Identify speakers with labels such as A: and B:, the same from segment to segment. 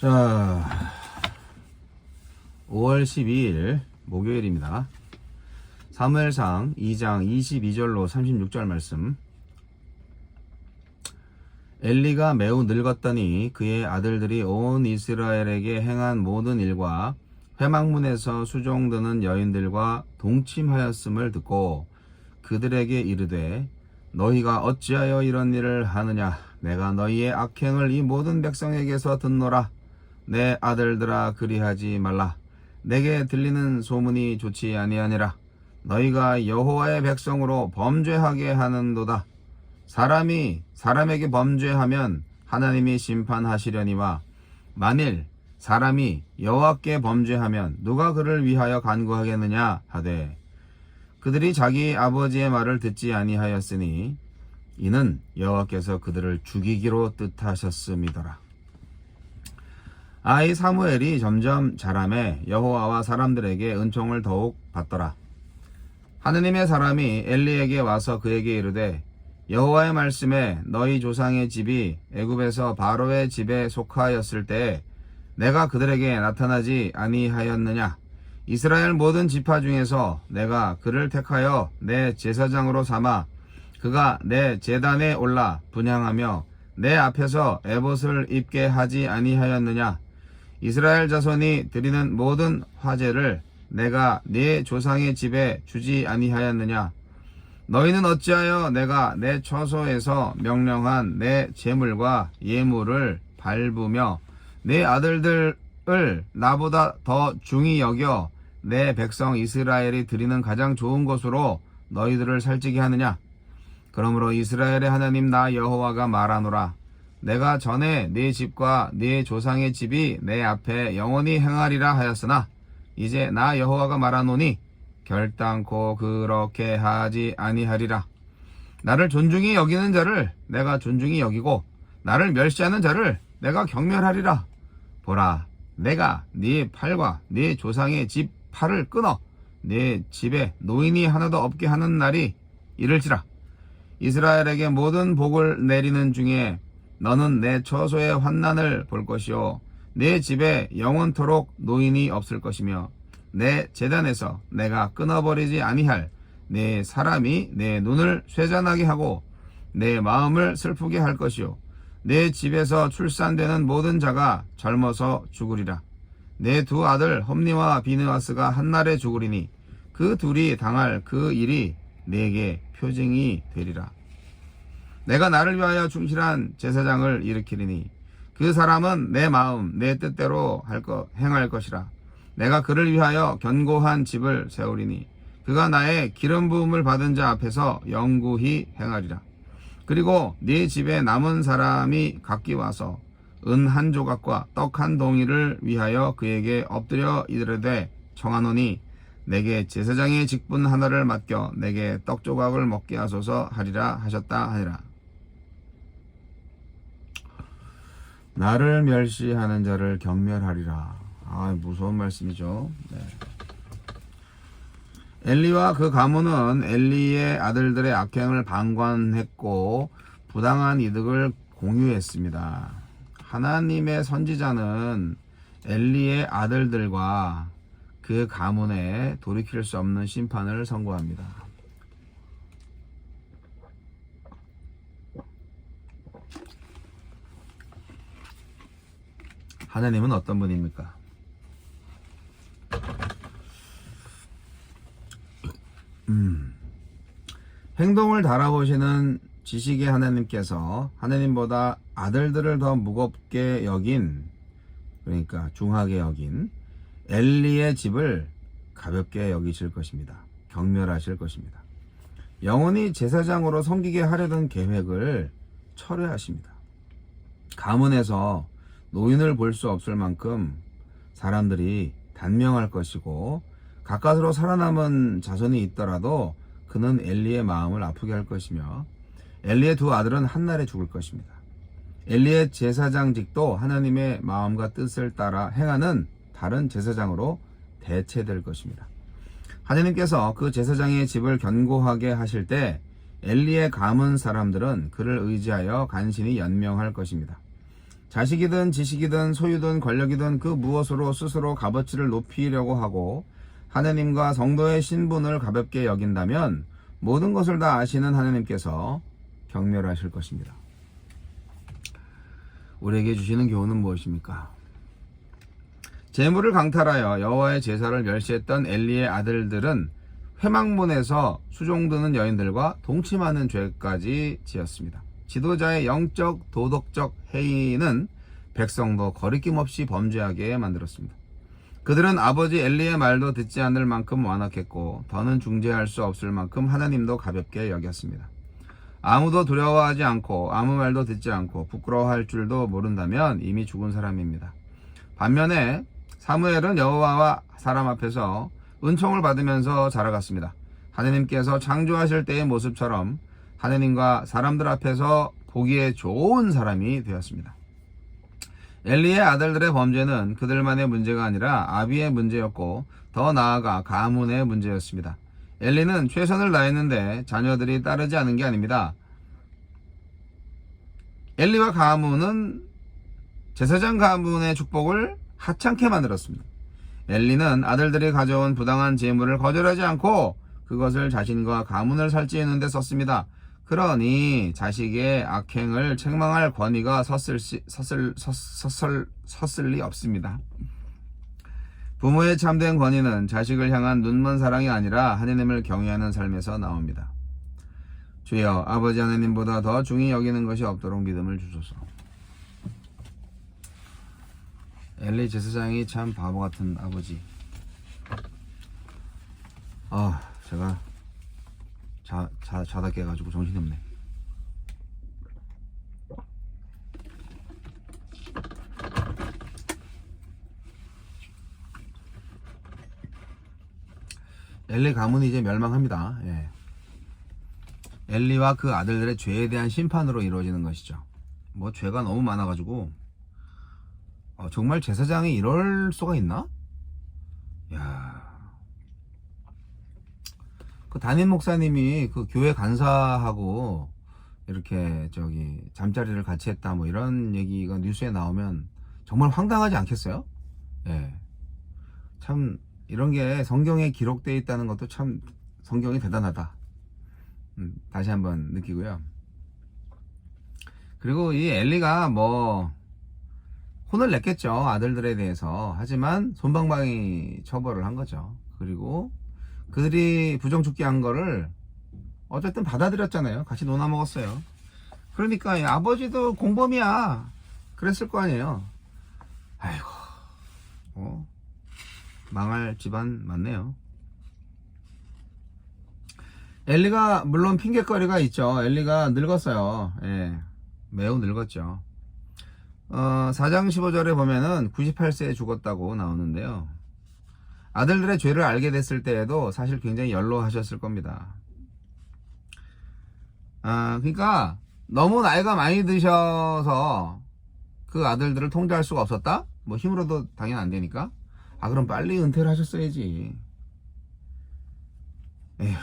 A: 자, 5월 12일 목요일입니다. 사무엘상 2장 22절로 36절 말씀. 엘리가 매우 늙었더니 그의 아들들이 온 이스라엘에게 행한 모든 일과 회막문에서 수종드는 여인들과 동침하였음을 듣고 그들에게 이르되 너희가 어찌하여 이런 일을 하느냐? 내가 너희의 악행을 이 모든 백성에게서 듣노라. 내 아들들아, 그리하지 말라. 내게 들리는 소문이 좋지 아니하니라. 너희가 여호와의 백성으로 범죄하게 하는도다. 사람이 사람에게 범죄하면 하나님이 심판하시려니와 만일 사람이 여호와께 범죄하면 누가 그를 위하여 간구하겠느냐 하되 그들이 자기 아버지의 말을 듣지 아니하였으니 이는 여호와께서 그들을 죽이기로 뜻하셨음이더라. 이 사무엘이 점점 자라매 여호와와 사람들에게 은총을 더욱 받더라. 하느님의 사람이 엘리에게 와서 그에게 이르되 여호와의 말씀에 너희 조상의 집이 애굽에서 바로의 집에 속하였을 때에 내가 그들에게 나타나지 아니하였느냐? 이스라엘 모든 지파 중에서 내가 그를 택하여 내 제사장으로 삼아 그가 내 제단에 올라 분향하며 내 앞에서 에봇을 입게 하지 아니하였느냐? 이스라엘 자손이 드리는 모든 화제를 내가 네 조상의 집에 주지 아니하였느냐? 너희는 어찌하여 내가 내 처소에서 명령한 내 제물과 예물을 밟으며 내 아들들을 나보다 더 중히 여겨 내 백성 이스라엘이 드리는 가장 좋은 것으로 너희들을 살찌게 하느냐? 그러므로 이스라엘의 하나님 나 여호와가 말하노라. 내가 전에 네 집과 네 조상의 집이 내 앞에 영원히 행하리라 하였으나 이제 나 여호와가 말하노니 결단코 그렇게 하지 아니하리라. 나를 존중히 여기는 자를 내가 존중히 여기고 나를 멸시하는 자를 내가 경멸하리라. 보라, 내가 네 팔과 네 조상의 집 팔을 끊어 네 집에 노인이 하나도 없게 하는 날이 이를지라. 이스라엘에게 모든 복을 내리는 중에 너는 내 처소의 환난을 볼 것이요 내 집에 영원토록 노인이 없을 것이며 내 제단에서 내가 끊어버리지 아니할 내 사람이 내 눈을 쇠잔하게 하고 내 마음을 슬프게 할 것이요 내 집에서 출산되는 모든 자가 젊어서 죽으리라. 내 두 아들 홈니와 비느하스가 한날에 죽으리니 그 둘이 당할 그 일이 내게 표징이 되리라. 내가 나를 위하여 충실한 제사장을 일으키리니 그 사람은 내 마음 내 뜻대로 행할 것이라. 내가 그를 위하여 견고한 집을 세우리니 그가 나의 기름 부음을 받은 자 앞에서 영구히 행하리라. 그리고 네 집에 남은 사람이 각기 와서 은 한 조각과 떡 한 덩이를 위하여 그에게 엎드려 이르되 청하노니 내게 제사장의 직분 하나를 맡겨 내게 떡 조각을 먹게 하소서 하리라 하셨다 하니라. 나를 멸시하는 자를 경멸하리라. 무서운 말씀이죠. 네. 엘리와 그 가문은 엘리의 아들들의 악행을 방관했고 부당한 이득을 공유했습니다. 하나님의 선지자는 엘리의 아들들과 그 가문에 돌이킬 수 없는 심판을 선고합니다. 하나님은 어떤 분입니까? 행동을 달아보시는 지식의 하나님께서 하나님보다 아들들을 더 무겁게 여긴, 그러니까 중하게 여긴 엘리의 집을 가볍게 여기실 것입니다. 경멸하실 것입니다. 영원히 제사장으로 섬기게 하려던 계획을 철회하십니다. 가문에서 노인을 볼 수 없을 만큼 사람들이 단명할 것이고 가까스로 살아남은 자손이 있더라도 그는 엘리의 마음을 아프게 할 것이며 엘리의 두 아들은 한날에 죽을 것입니다. 엘리의 제사장직도 하나님의 마음과 뜻을 따라 행하는 다른 제사장으로 대체될 것입니다. 하나님께서 그 제사장의 집을 견고하게 하실 때 엘리의 가문 사람들은 그를 의지하여 간신히 연명할 것입니다. 자식이든 지식이든 소유든 권력이든 그 무엇으로 스스로 값어치를 높이려고 하고 하느님과 성도의 신분을 가볍게 여긴다면 모든 것을 다 아시는 하느님께서 경멸하실 것입니다. 우리에게 주시는 교훈은 무엇입니까? 재물을 강탈하여 여호와의 제사를 멸시했던 엘리의 아들들은 회막문에서 수종드는 여인들과 동침하는 죄까지 지었습니다. 지도자의 영적 도덕적 해이는 백성도 거리낌 없이 범죄하게 만들었습니다. 그들은 아버지 엘리의 말도 듣지 않을 만큼 완악했고 더는 중재할 수 없을 만큼 하나님도 가볍게 여겼습니다. 아무도 두려워하지 않고 아무 말도 듣지 않고 부끄러워할 줄도 모른다면 이미 죽은 사람입니다. 반면에 사무엘은 여호와와 사람 앞에서 은총을 받으면서 자라갔습니다. 하느님께서 창조하실 때의 모습처럼 하느님과 사람들 앞에서 보기에 좋은 사람이 되었습니다. 엘리의 아들들의 범죄는 그들만의 문제가 아니라 아비의 문제였고 더 나아가 가문의 문제였습니다. 엘리는 최선을 다했는데 자녀들이 따르지 않은 게 아닙니다. 엘리와 가문은 제사장 가문의 축복을 하찮게 만들었습니다. 엘리는 아들들이 가져온 부당한 재물을 거절하지 않고 그것을 자신과 가문을 살찌우는 데 썼습니다. 그러니 자식의 악행을 책망할 권위가 섰을 리 없습니다. 부모의 참된 권위는 자식을 향한 눈먼 사랑이 아니라 하느님을 경외하는 삶에서 나옵니다. 주여, 아버지 하느님보다 더 중히 여기는 것이 없도록 믿음을 주소서. 엘리 제사장이 참 바보 같은 아버지. 제가 자다 깨가지고 정신이 없네. 엘리 가문이 이제 멸망합니다. 예. 엘리와 그 아들들의 죄에 대한 심판으로 이루어지는 것이죠. 뭐 죄가 너무 많아가지고 정말 제사장이 이럴 수가 있나? 야. 그 담임 목사님이 그 교회 간사하고 이렇게 잠자리를 같이 했다 뭐 이런 얘기가 뉴스에 나오면 정말 황당하지 않겠어요? 예. 참 이런 게 성경에 기록되어 있다는 것도 참 성경이 대단하다. 다시 한번 느끼고요. 그리고 이 엘리가 뭐 혼을 냈겠죠, 아들들에 대해서. 하지만 솜방망이 처벌을 한 거죠. 그리고 그들이 부정축기 한 거를 어쨌든 받아들였잖아요. 같이 논아 먹었어요. 그러니까 아버지도 공범이야 그랬을 거 아니에요. 아이고, 망할 집안 맞네요. 엘리가 물론 핑계거리가 있죠. 엘리가 늙었어요. 예, 매우 늙었죠. 4장 15절에 보면은 98세에 죽었다고 나오는데요. 아들들의 죄를 알게 됐을 때에도 사실 굉장히 연로하셨을 겁니다. 그러니까 너무 나이가 많이 드셔서 그 아들들을 통제할 수가 없었다? 뭐 힘으로도 당연히 안 되니까. 그럼 빨리 은퇴를 하셨어야지. 에휴.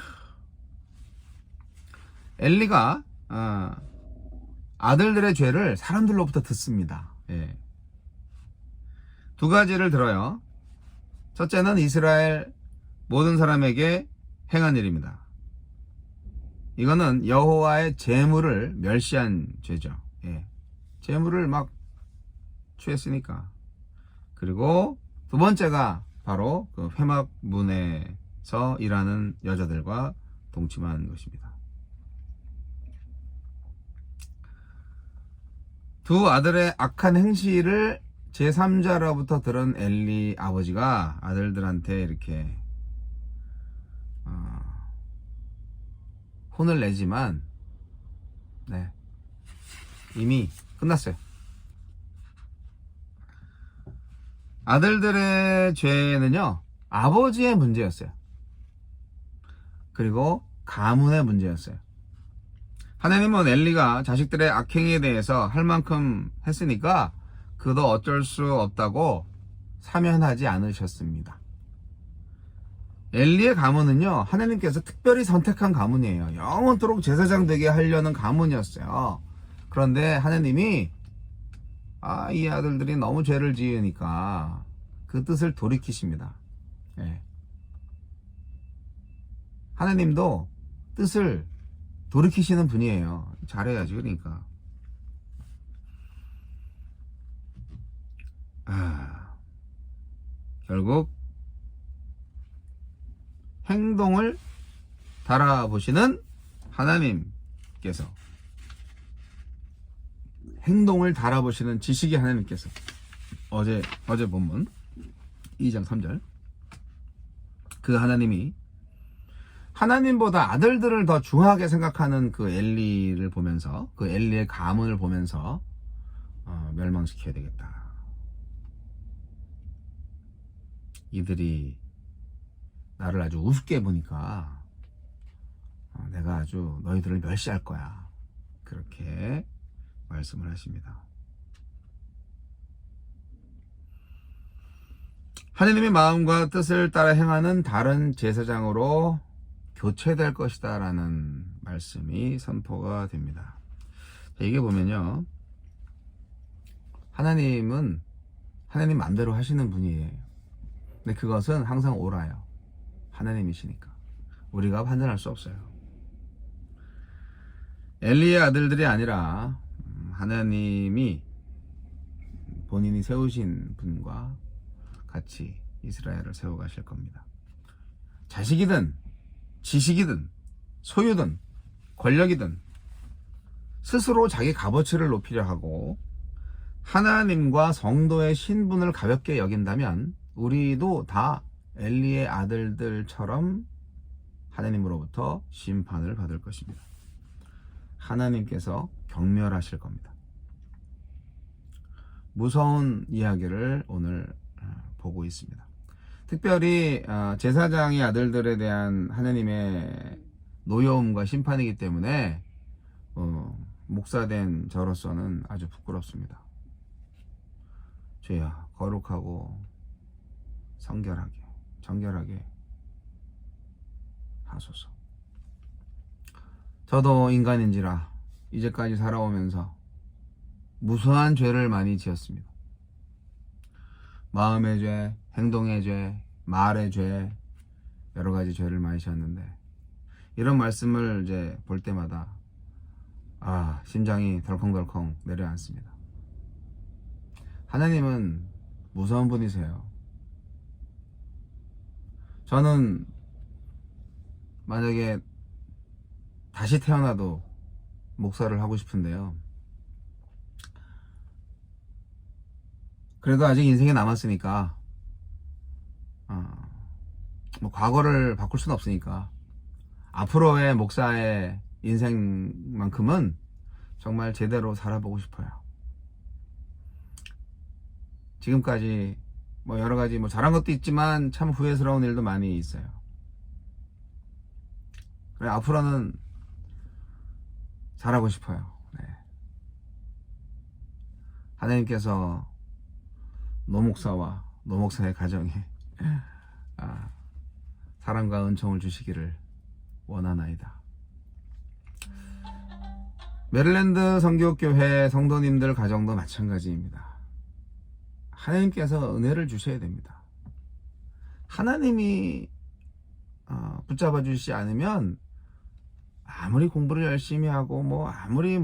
A: 엘리가 아들들의 죄를 사람들로부터 듣습니다. 예. 두 가지를 들어요. 첫째는 이스라엘 모든 사람에게 행한 일입니다. 이거는 여호와의 제물을 멸시한 죄죠. 예. 제물을 막 취했으니까. 그리고 두 번째가 바로 그 회막문에서 일하는 여자들과 동침한 것입니다. 두 아들의 악한 행실을 제3자로부터 들은 엘리 아버지가 아들들한테 이렇게 혼을 내지만 이미 끝났어요. 아들들의 죄는요, 아버지의 문제였어요. 그리고 가문의 문제였어요. 하나님은 엘리가 자식들의 악행에 대해서 할 만큼 했으니까 그도 어쩔 수 없다고 사면하지 않으셨습니다. 엘리의 가문은요, 하나님께서 특별히 선택한 가문이에요. 영원토록 제사장 되게 하려는 가문이었어요. 그런데 하나님이 이 아들들이 너무 죄를 지으니까 그 뜻을 돌이키십니다. 예. 하나님도 뜻을 돌이키시는 분이에요. 잘해야지. 그러니까 결국 행동을 달아보시는 하나님께서, 행동을 달아보시는 지식의 하나님께서, 어제 본문 2장 3절, 그 하나님이 하나님보다 아들들을 더 중하게 생각하는 그 엘리를 보면서, 그 엘리의 가문을 보면서 멸망시켜야 되겠다. 이들이 나를 아주 우습게 보니까 내가 아주 너희들을 멸시할 거야. 그렇게 말씀을 하십니다. 하나님의 마음과 뜻을 따라 행하는 다른 제사장으로 교체될 것이다 라는 말씀이 선포가 됩니다. 이게 보면요, 하나님은 하나님 마음대로 하시는 분이에요. 근데 그것은 항상 옳아요. 하나님이시니까 우리가 판단할 수 없어요. 엘리의 아들들이 아니라 하나님이 본인이 세우신 분과 같이 이스라엘을 세워가실 겁니다. 자식이든 지식이든 소유든 권력이든 스스로 자기 값어치를 높이려 하고 하나님과 성도의 신분을 가볍게 여긴다면 우리도 다 엘리의 아들들처럼 하나님으로부터 심판을 받을 것입니다. 하나님께서 경멸하실 겁니다. 무서운 이야기를 오늘 보고 있습니다. 특별히 제사장의 아들들에 대한 하나님의 노여움과 심판이기 때문에 목사된 저로서는 아주 부끄럽습니다. 주여, 거룩하고 정결하게 하소서. 저도 인간인지라 이제까지 살아오면서 무수한 죄를 많이 지었습니다. 마음의 죄, 행동의 죄, 말의 죄, 여러 가지 죄를 많이 지었는데 이런 말씀을 이제 볼 때마다 심장이 덜컹덜컹 내려앉습니다. 하나님은 무서운 분이세요. 저는 만약에 다시 태어나도 목사를 하고 싶은데요, 그래도 아직 인생이 남았으니까 과거를 바꿀 수는 없으니까 앞으로의 목사의 인생만큼은 정말 제대로 살아보고 싶어요. 지금까지 여러 가지 잘한 것도 있지만 참 후회스러운 일도 많이 있어요. 그래, 앞으로는 잘하고 싶어요. 네. 하나님께서 노목사와 노목사의 가정에 사랑과 은총을 주시기를 원하나이다. 메릴랜드 선교교회 성도님들 가정도 마찬가지입니다. 하나님께서 은혜를 주셔야 됩니다. 하나님이 붙잡아 주시지 않으면 아무리 공부를 열심히 하고 아무리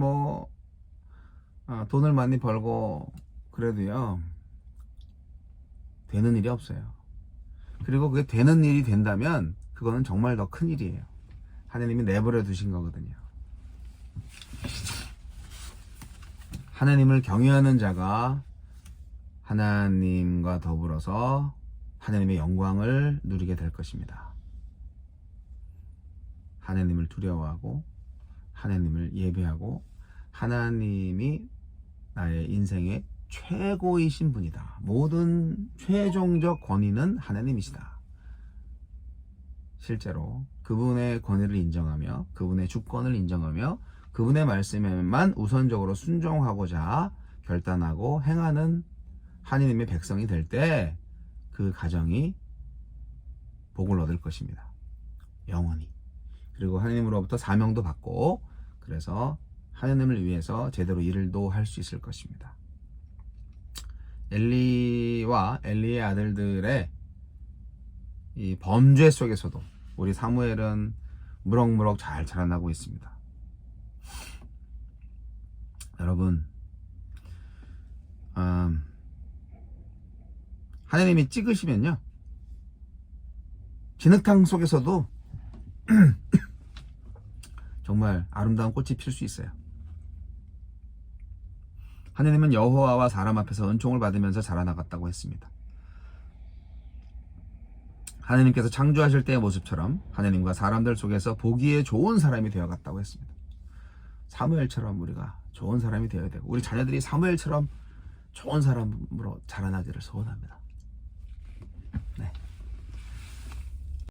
A: 돈을 많이 벌고 그래도요, 되는 일이 없어요. 그리고 그게 되는 일이 된다면 그거는 정말 더 큰 일이에요. 하나님이 내버려 두신 거거든요. 하나님을 경외하는 자가 하나님과 더불어서 하나님의 영광을 누리게 될 것입니다. 하나님을 두려워하고 하나님을 예배하고 하나님이 나의 인생의 최고이신 분이다. 모든 최종적 권위는 하나님이시다. 실제로 그분의 권위를 인정하며 그분의 주권을 인정하며 그분의 말씀에만 우선적으로 순종하고자 결단하고 행하는 하나님의 백성이 될 때 그 가정이 복을 얻을 것입니다. 영원히. 그리고 하나님으로부터 사명도 받고 그래서 하나님을 위해서 제대로 일도 할 수 있을 것입니다. 엘리와 엘리의 아들들의 이 범죄 속에서도 우리 사무엘은 무럭무럭 잘 자라나고 있습니다. 여러분, 하나님이 찍으시면요, 진흙탕 속에서도 정말 아름다운 꽃이 필 수 있어요. 하나님은 여호와와 사람 앞에서 은총을 받으면서 자라나갔다고 했습니다. 하나님께서 창조하실 때의 모습처럼 하나님과 사람들 속에서 보기에 좋은 사람이 되어갔다고 했습니다. 사무엘처럼 우리가 좋은 사람이 되어야 되고, 우리 자녀들이 사무엘처럼 좋은 사람으로 자라나기를 소원합니다.